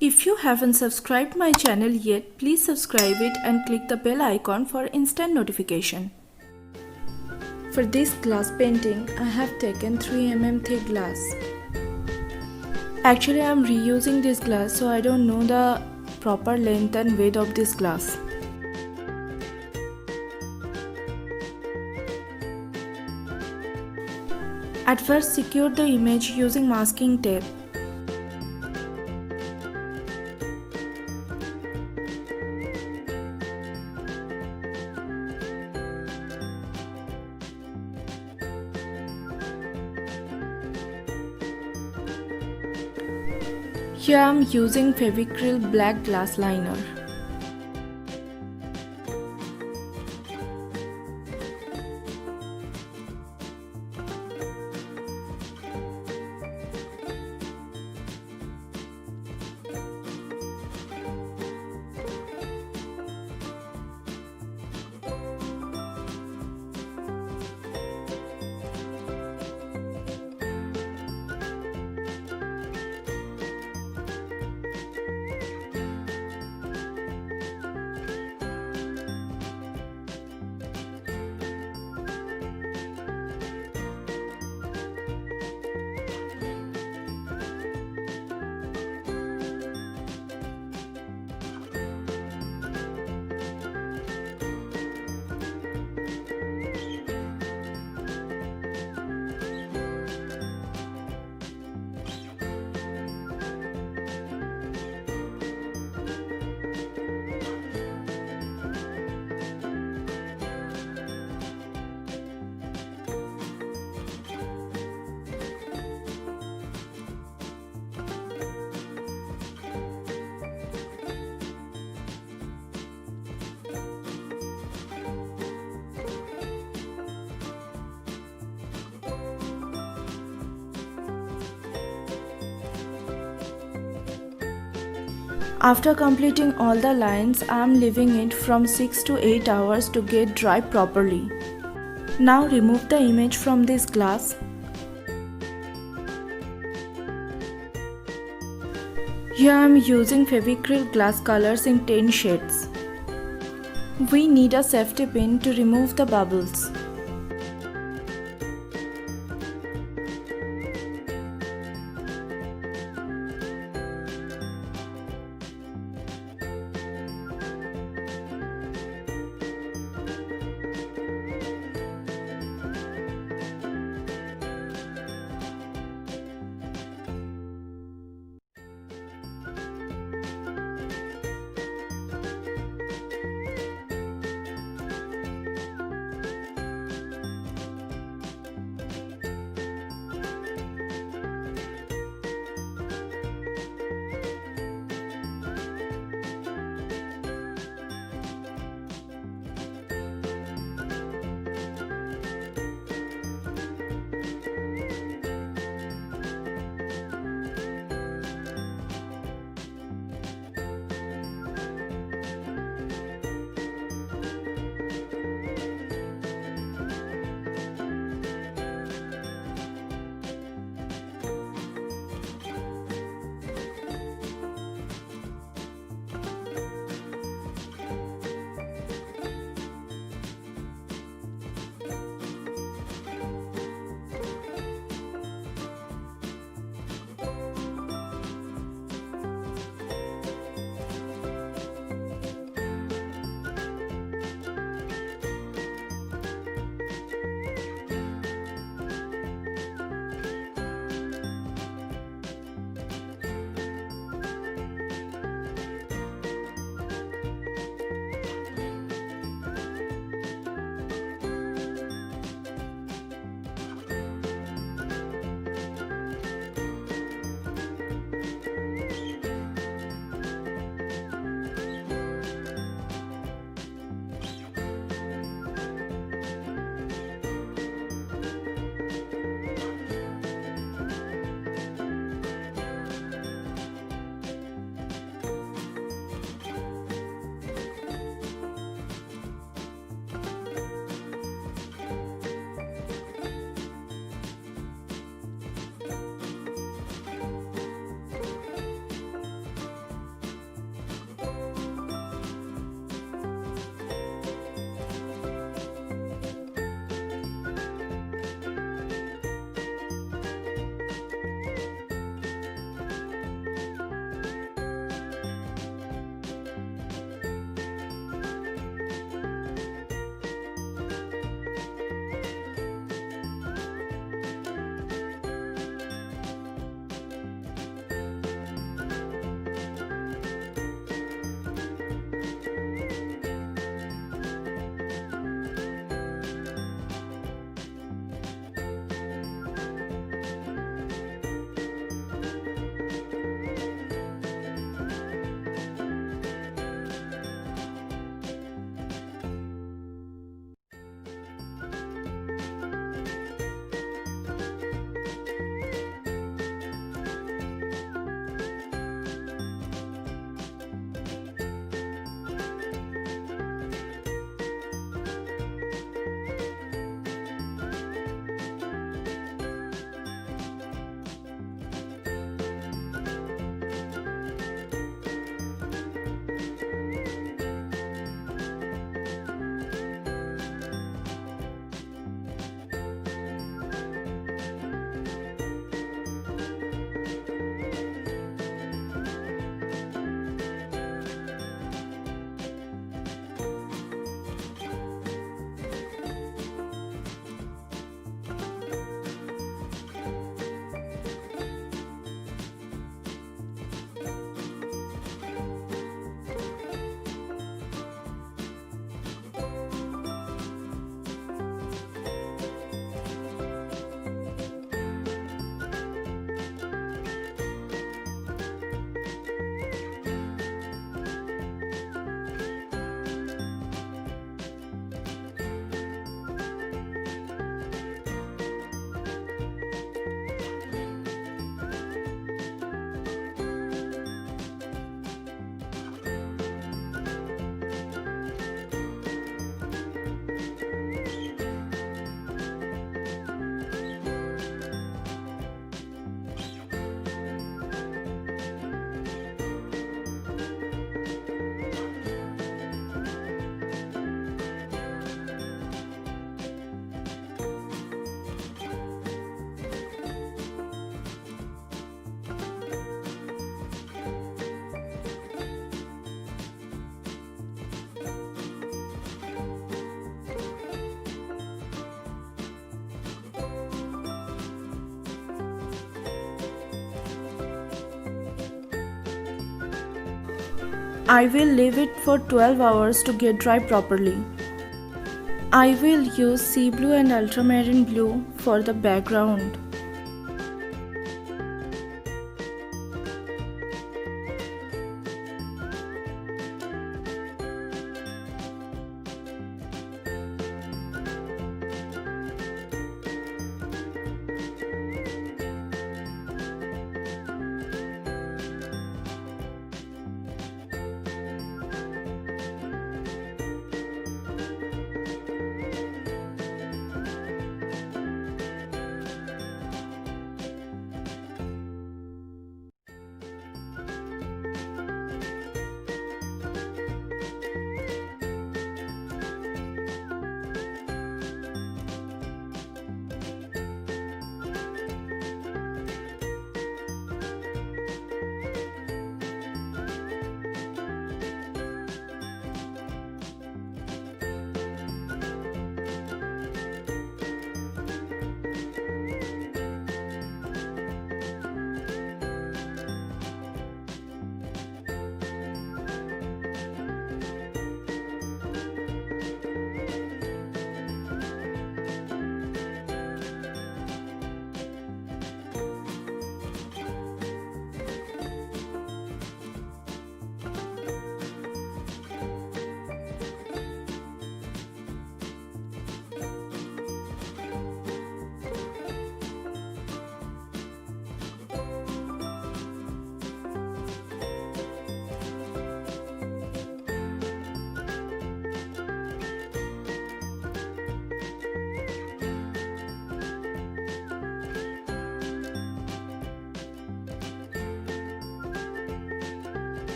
If you haven't subscribed my channel yet, please subscribe it and click the bell icon for instant notification. For this glass painting, I have taken 3 mm thick glass. Actually, I am reusing this glass, so I don't know the proper length and width of this glass. At first, secure the image using masking tape. Here I am using Fevicryl black glass liner. After completing all the lines, I am leaving it from 6 to 8 hours to get dry properly. Now remove the image from this glass. Here I am using Fevicryl glass colors in 10 shades. We need a safety pin to remove the bubbles. I will leave it for 12 hours to get dry properly. I will use sea blue and ultramarine blue for the background.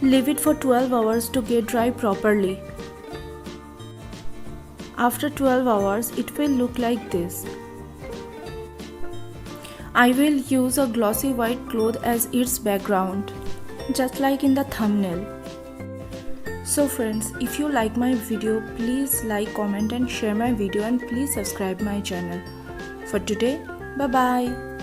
Leave it for 12 hours to get dry properly. After 12 hours, it will look like this. I will use a glossy white cloth as its background, just like in the thumbnail. So friends, if you like my video, please like, comment and share my video, and please subscribe my channel. For today, bye bye.